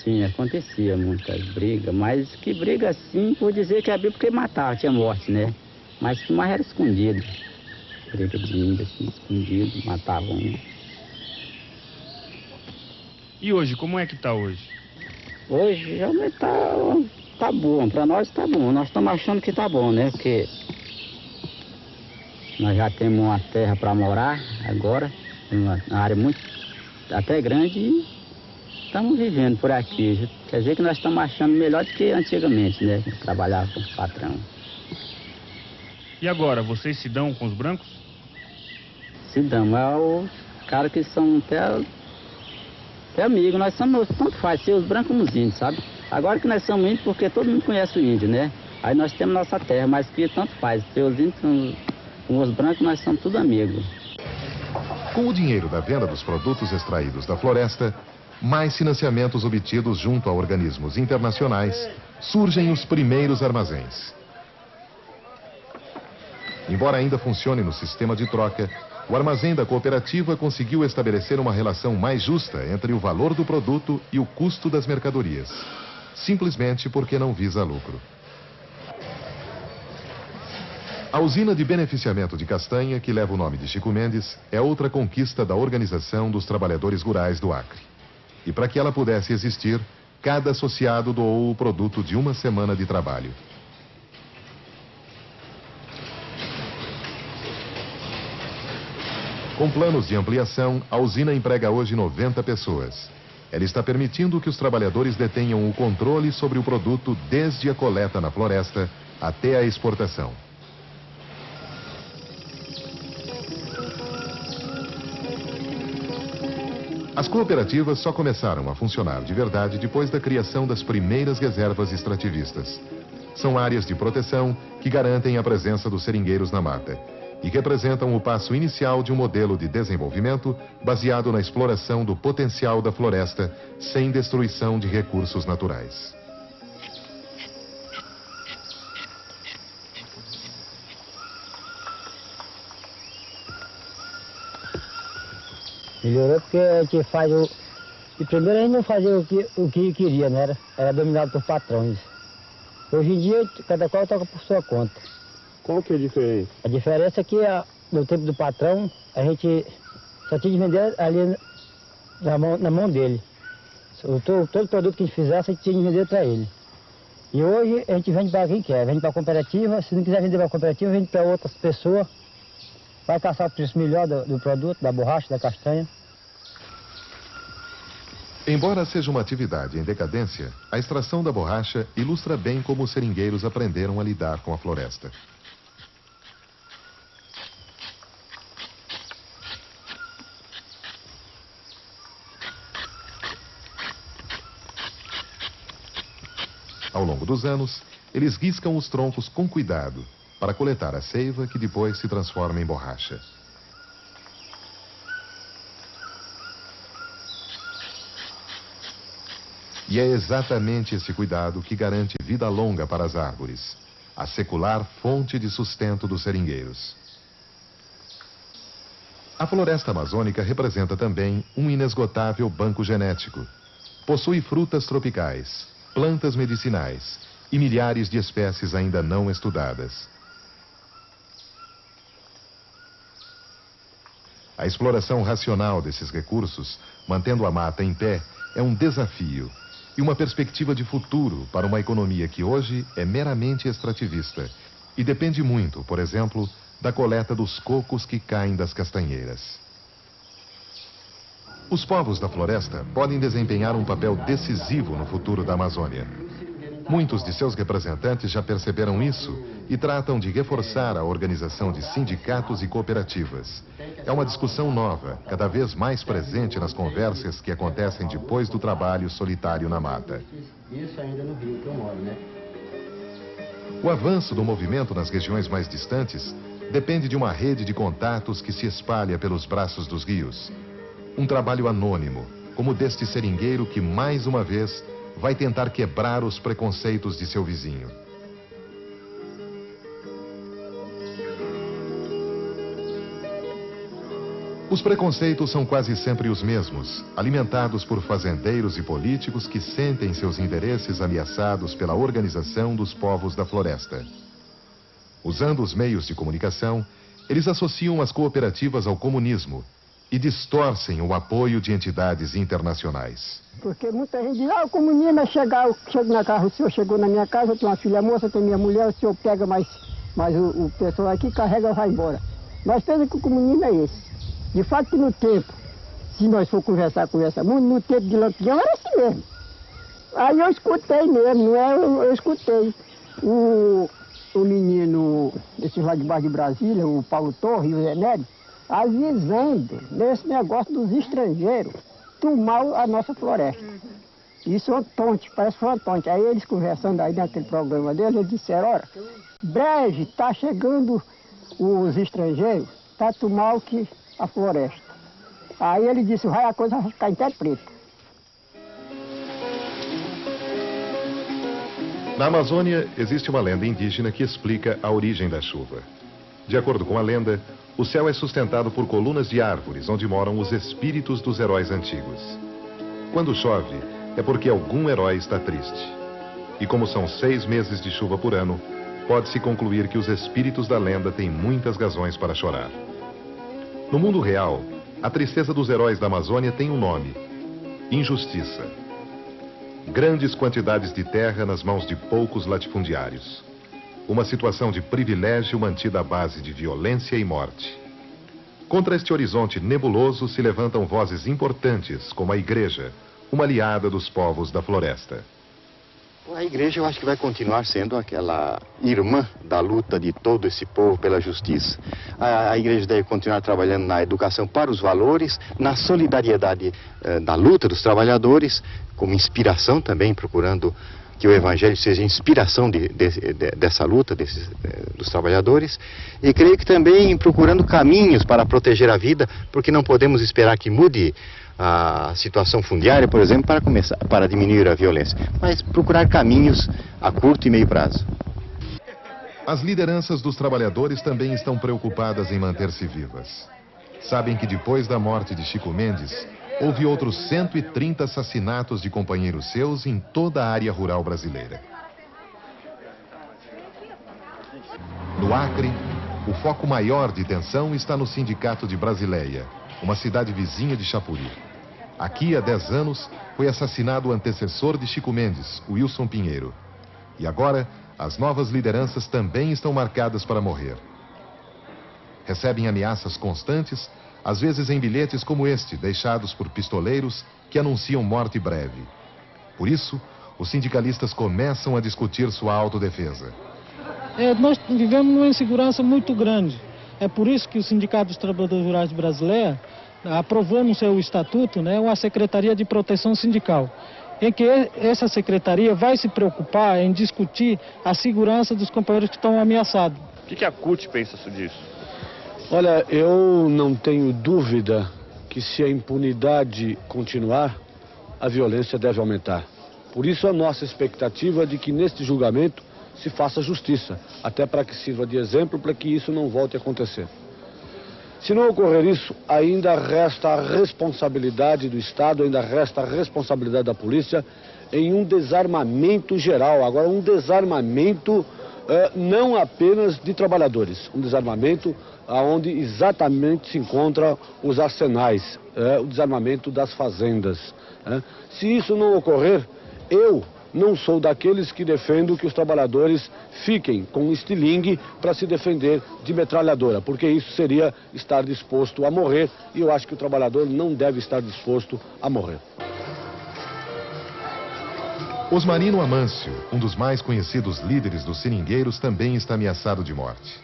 Tinha, acontecia muitas brigas, mas que briga assim, por dizer que havia porque matava, tinha morte, né? Mas que mais era escondido. Briga de índio assim, escondido, matavam um. E hoje, como é que tá hoje? Hoje já tá bom, pra nós tá bom. Nós estamos achando que tá bom, né? Porque nós já temos uma terra para morar agora, uma área muito, até grande, e estamos vivendo por aqui. Quer dizer que nós estamos achando melhor do que antigamente, né? Trabalhar com o patrão. E agora, vocês se dão com os brancos? Se dão, é o cara que são até amigos. Nós somos, tanto faz, ser os brancos como os índios, sabe? Agora que nós somos índios, porque todo mundo conhece o índio, né? Aí nós temos nossa terra, mas que tanto faz, ser os índios com os brancos, nós somos tudo amigos. Com o dinheiro da venda dos produtos extraídos da floresta, mais financiamentos obtidos junto a organismos internacionais, surgem os primeiros armazéns. Embora ainda funcione no sistema de troca, o armazém da cooperativa conseguiu estabelecer uma relação mais justa entre o valor do produto e o custo das mercadorias, simplesmente porque não visa lucro. A usina de beneficiamento de castanha, que leva o nome de Chico Mendes, é outra conquista da Organização dos Trabalhadores Rurais do Acre. E para que ela pudesse existir, cada associado doou o produto de uma semana de trabalho. Com planos de ampliação, a usina emprega hoje 90 pessoas. Ela está permitindo que os trabalhadores detenham o controle sobre o produto desde a coleta na floresta até a exportação. As cooperativas só começaram a funcionar de verdade depois da criação das primeiras reservas extrativistas. São áreas de proteção que garantem a presença dos seringueiros na mata e representam o passo inicial de um modelo de desenvolvimento baseado na exploração do potencial da floresta sem destruição de recursos naturais. Melhorou porque a gente faz o... E primeiro a gente não fazia o que queria, né? Era dominado por patrões. Hoje em dia, cada qual toca por sua conta. Qual que é a diferença? A diferença é que no tempo do patrão, a gente só tinha de vender ali na mão dele. Todo produto que a gente fizesse, a gente tinha de vender para ele. E hoje a gente vende para quem quer. Vende para a cooperativa, se não quiser vender para a cooperativa, vende para outras pessoas. Vai caçar o preço melhor do produto, da borracha, da castanha. Embora seja uma atividade em decadência, a extração da borracha ilustra bem como os seringueiros aprenderam a lidar com a floresta. Ao longo dos anos, eles riscam os troncos com cuidado para coletar a seiva que depois se transforma em borracha. E é exatamente esse cuidado que garante vida longa para as árvores, a secular fonte de sustento dos seringueiros. A floresta amazônica representa também um inesgotável banco genético. Possui frutas tropicais, plantas medicinais, e milhares de espécies ainda não estudadas. A exploração racional desses recursos, mantendo a mata em pé, é um desafio e uma perspectiva de futuro para uma economia que hoje é meramente extrativista e depende muito, por exemplo, da coleta dos cocos que caem das castanheiras. Os povos da floresta podem desempenhar um papel decisivo no futuro da Amazônia. Muitos de seus representantes já perceberam isso e tratam de reforçar a organização de sindicatos e cooperativas. É uma discussão nova, cada vez mais presente nas conversas que acontecem depois do trabalho solitário na mata. Isso ainda no Rio que eu moro, né? O avanço do movimento nas regiões mais distantes depende de uma rede de contatos que se espalha pelos braços dos rios. Um trabalho anônimo, como o deste seringueiro que, mais uma vez, vai tentar quebrar os preconceitos de seu vizinho. Os preconceitos são quase sempre os mesmos, alimentados por fazendeiros e políticos que sentem seus interesses ameaçados pela organização dos povos da floresta. Usando os meios de comunicação, eles associam as cooperativas ao comunismo e distorcem o apoio de entidades internacionais. Porque muita gente diz, o comunismo é chegar, eu chego na casa, o senhor chegou na minha casa, eu tenho uma filha moça, eu tenho minha mulher, o senhor pega mais o pessoal aqui, carrega e vai embora. Nós pensamos que o comunismo é esse. De fato que no tempo, se nós for conversar muito, no tempo de Lampião era assim mesmo. Aí eu escutei mesmo, não é? Eu escutei. O menino, esse lá de baixo de Brasília, o Paulo Torres e o Zé Nery, avisando nesse negócio dos estrangeiros tomar a nossa floresta. Isso é um tonte, parece que foi um tonte. Aí eles conversando aí naquele programa deles, eles disseram, olha, breve está chegando os estrangeiros para tomar a floresta. Aí ele disse, a coisa vai ficar até preta. Na Amazônia, existe uma lenda indígena que explica a origem da chuva. De acordo com a lenda, o céu é sustentado por colunas de árvores, onde moram os espíritos dos heróis antigos. Quando chove, é porque algum herói está triste. E como são 6 meses de chuva por ano, pode-se concluir que os espíritos da lenda têm muitas razões para chorar. No mundo real, a tristeza dos heróis da Amazônia tem um nome: injustiça. Grandes quantidades de terra nas mãos de poucos latifundiários. Uma situação de privilégio mantida à base de violência e morte. Contra este horizonte nebuloso se levantam vozes importantes, como a Igreja, uma aliada dos povos da floresta. A igreja eu acho que vai continuar sendo aquela irmã da luta de todo esse povo pela justiça. A igreja deve continuar trabalhando na educação para os valores, na solidariedade da luta dos trabalhadores, como inspiração também, procurando que o evangelho seja inspiração dessa luta dos trabalhadores. E creio que também procurando caminhos para proteger a vida, porque não podemos esperar que mude a situação fundiária, por exemplo, para diminuir a violência, mas procurar caminhos a curto e meio prazo. As lideranças dos trabalhadores também estão preocupadas em manter-se vivas. Sabem que depois da morte de Chico Mendes, houve outros 130 assassinatos de companheiros seus em toda a área rural brasileira. No Acre, o foco maior de tensão está no Sindicato de Brasileia, uma cidade vizinha de Chapuri. Aqui, há 10 anos, foi assassinado o antecessor de Chico Mendes, Wilson Pinheiro. E agora, as novas lideranças também estão marcadas para morrer. Recebem ameaças constantes, às vezes em bilhetes como este, deixados por pistoleiros que anunciam morte breve. Por isso, os sindicalistas começam a discutir sua autodefesa. Nós vivemos uma insegurança muito grande. É por isso que o Sindicato dos Trabalhadores Rurais Brasileira aprovou no seu estatuto, uma Secretaria de Proteção Sindical, em que essa secretaria vai se preocupar em discutir a segurança dos companheiros que estão ameaçados. O que a CUT pensa disso? Olha, eu não tenho dúvida que se a impunidade continuar, a violência deve aumentar. Por isso a nossa expectativa é de que neste julgamento se faça justiça, até para que sirva de exemplo para que isso não volte a acontecer. Se não ocorrer isso, ainda resta a responsabilidade do Estado, ainda resta a responsabilidade da polícia em um desarmamento geral. Agora, um desarmamento não apenas de trabalhadores, um desarmamento onde exatamente se encontram os arsenais, o desarmamento das fazendas. Se isso não ocorrer, eu não sou daqueles que defendo que os trabalhadores fiquem com estilingue para se defender de metralhadora, porque isso seria estar disposto a morrer, e eu acho que o trabalhador não deve estar disposto a morrer. Osmarino Amâncio, um dos mais conhecidos líderes dos seringueiros, também está ameaçado de morte.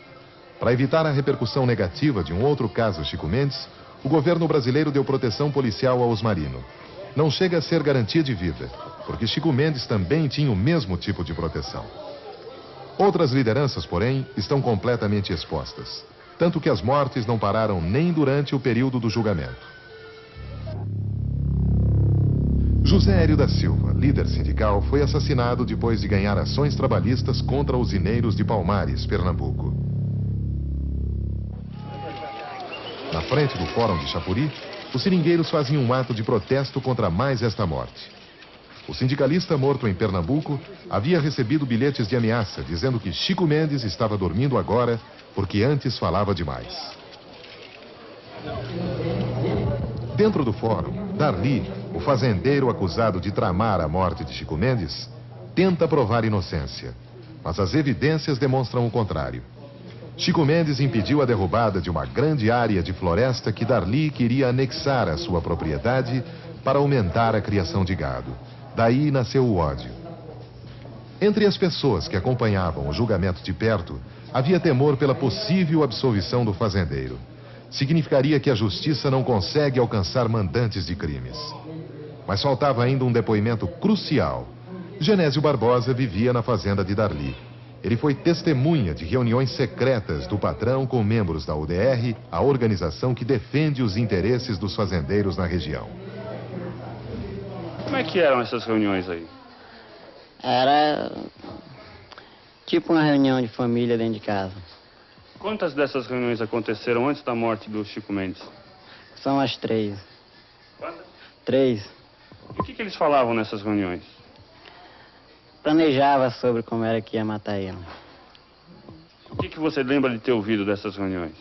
Para evitar a repercussão negativa de um outro caso Chico Mendes, o governo brasileiro deu proteção policial a Osmarino. Não chega a ser garantia de vida, porque Chico Mendes também tinha o mesmo tipo de proteção. Outras lideranças, porém, estão completamente expostas, tanto que as mortes não pararam nem durante o período do julgamento. José Hélio da Silva, líder sindical, foi assassinado depois de ganhar ações trabalhistas contra usineiros de Palmares, Pernambuco. Na frente do Fórum de Chapuri, os seringueiros faziam um ato de protesto contra mais esta morte. O sindicalista morto em Pernambuco havia recebido bilhetes de ameaça, dizendo que Chico Mendes estava dormindo agora porque antes falava demais. Dentro do fórum, Darli, o fazendeiro acusado de tramar a morte de Chico Mendes, tenta provar inocência, mas as evidências demonstram o contrário. Chico Mendes impediu a derrubada de uma grande área de floresta que Darli queria anexar à sua propriedade para aumentar a criação de gado. Daí nasceu o ódio. Entre as pessoas que acompanhavam o julgamento de perto, havia temor pela possível absolvição do fazendeiro. Significaria que a justiça não consegue alcançar mandantes de crimes. Mas faltava ainda um depoimento crucial. Genésio Barbosa vivia na fazenda de Darli. Ele foi testemunha de reuniões secretas do patrão com membros da UDR, a organização que defende os interesses dos fazendeiros na região. Como é que eram essas reuniões aí? Era tipo uma reunião de família dentro de casa. Quantas dessas reuniões aconteceram antes da morte do Chico Mendes? São as 3. Quantas? 3. E o que eles falavam nessas reuniões? Planejava sobre como era que ia matar ele. O que você lembra de ter ouvido dessas reuniões?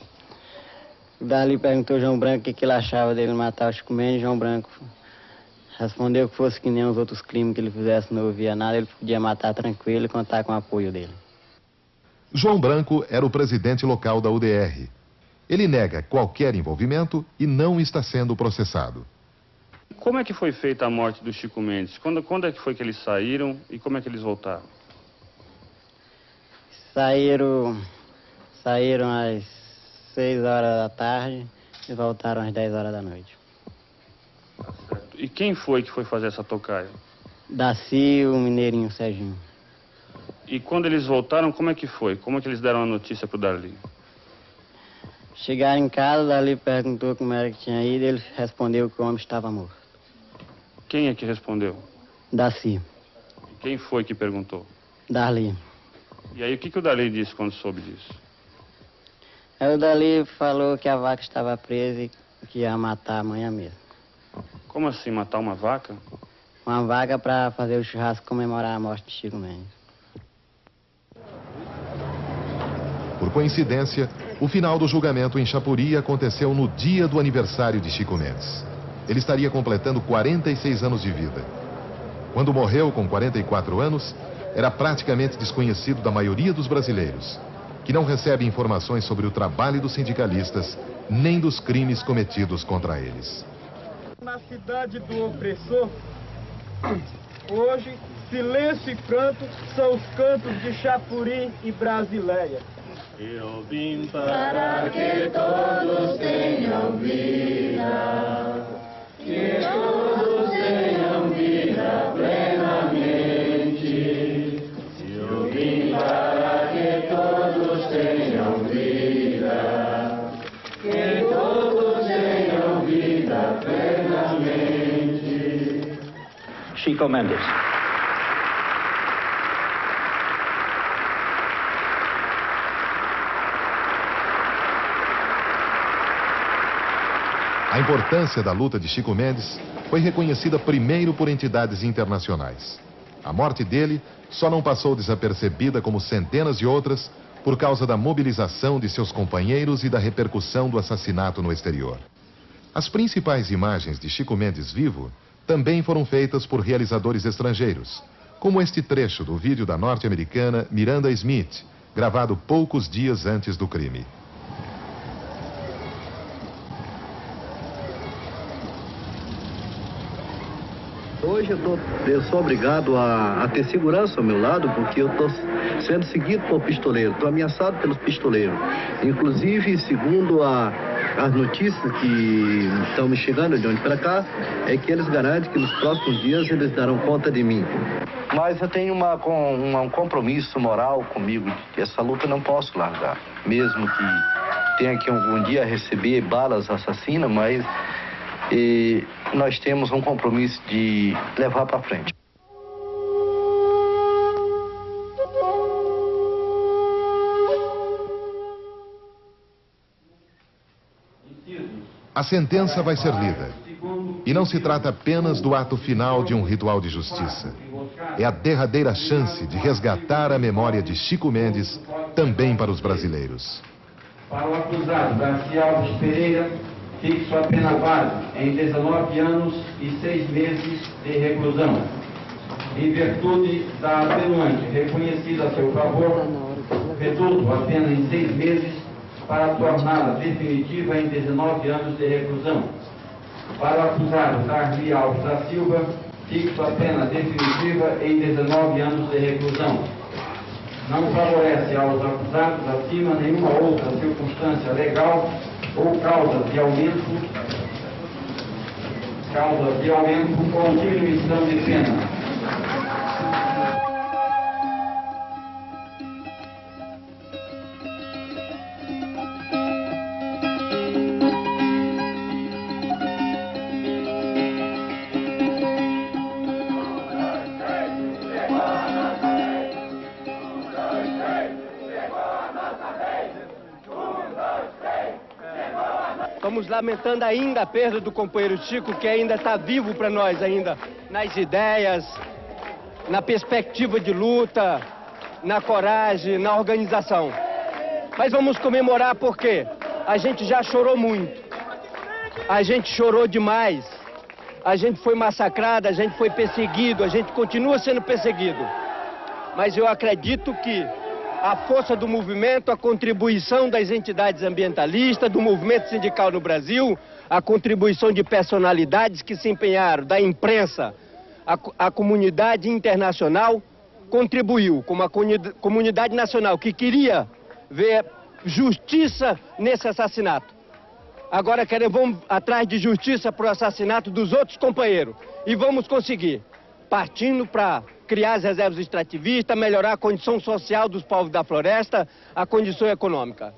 Dali perguntou ao João Branco o que ele achava dele matar o Chico Mendes. João Branco respondeu que fosse que nem os outros crimes que ele fizesse, não ouvia nada, ele podia matar tranquilo e contar com o apoio dele. João Branco era o presidente local da UDR. Ele nega qualquer envolvimento e não está sendo processado. Como é que foi feita a morte do Chico Mendes? Quando é que foi que eles saíram e como é que eles voltaram? Saíram às 6 horas da tarde e voltaram às 10 horas da noite. E quem foi que foi fazer essa tocaia? Daci, o mineirinho Serginho. E quando eles voltaram, como é que foi? Como é que eles deram a notícia pro Darli? Chegaram em casa, Darli perguntou como era que tinha ido e ele respondeu que o homem estava morto. Quem é que respondeu? Daci. E quem foi que perguntou? Darli. E aí o que o Darli disse quando soube disso? Aí o Darli falou que a vaca estava presa e que ia matar amanhã mesmo. Como assim, matar uma vaca? Uma vaca para fazer o churrasco comemorar a morte de Chico Mendes. Por coincidência, o final do julgamento em Chapuri aconteceu no dia do aniversário de Chico Mendes. Ele estaria completando 46 anos de vida. Quando morreu com 44 anos, era praticamente desconhecido da maioria dos brasileiros, que não recebe informações sobre o trabalho dos sindicalistas, nem dos crimes cometidos contra eles. Na cidade do opressor, hoje, silêncio e pranto são os cantos de Chapuri e Brasileia. Eu vim para que todos tenham vida, que todos tenham vida plenamente. Eu vim para que todos tenham vida, que todos tenham vida plenamente. Chico Mendes. A importância da luta de Chico Mendes foi reconhecida primeiro por entidades internacionais. A morte dele só não passou desapercebida como centenas de outras por causa da mobilização de seus companheiros e da repercussão do assassinato no exterior. As principais imagens de Chico Mendes vivo também foram feitas por realizadores estrangeiros, como este trecho do vídeo da norte-americana Miranda Smith, gravado poucos dias antes do crime. Hoje eu sou obrigado a ter segurança ao meu lado, porque eu estou sendo seguido por pistoleiros, estou ameaçado pelos pistoleiros. Inclusive, segundo as notícias que estão me chegando de onde para cá, é que eles garantem que nos próximos dias eles darão conta de mim. Mas eu tenho um compromisso moral comigo, que essa luta eu não posso largar. Mesmo que tenha que algum dia receber balas assassinas, mas nós temos um compromisso de levar para frente. A sentença vai ser lida. E não se trata apenas do ato final de um ritual de justiça. É a derradeira chance de resgatar a memória de Chico Mendes também para os brasileiros. Para o acusado Garcia Alves Pereira, fixo a pena base em 19 anos e 6 meses de reclusão. Em virtude da atenuante reconhecida a seu favor, reduzo a pena em 6 meses para torná-la definitiva em 19 anos de reclusão. Para o acusado Darli Alves da Silva, fixo a pena definitiva em 19 anos de reclusão. Não favorece aos acusados acima nenhuma outra circunstância legal ou causa de aumento ou diminuição de pena. Estamos lamentando ainda a perda do companheiro Chico, que ainda está vivo para nós ainda, nas ideias, na perspectiva de luta, na coragem, na organização. Mas vamos comemorar porque a gente já chorou muito, a gente chorou demais, a gente foi massacrado, a gente foi perseguido, a gente continua sendo perseguido. Mas eu acredito que a força do movimento, a contribuição das entidades ambientalistas, do movimento sindical no Brasil, a contribuição de personalidades que se empenharam, da imprensa, a comunidade internacional, contribuiu como a comunidade nacional que queria ver justiça nesse assassinato. Agora vamos atrás de justiça para o assassinato dos outros companheiros. E vamos conseguir, partindo para criar as reservas extrativistas, melhorar a condição social dos povos da floresta, a condição econômica.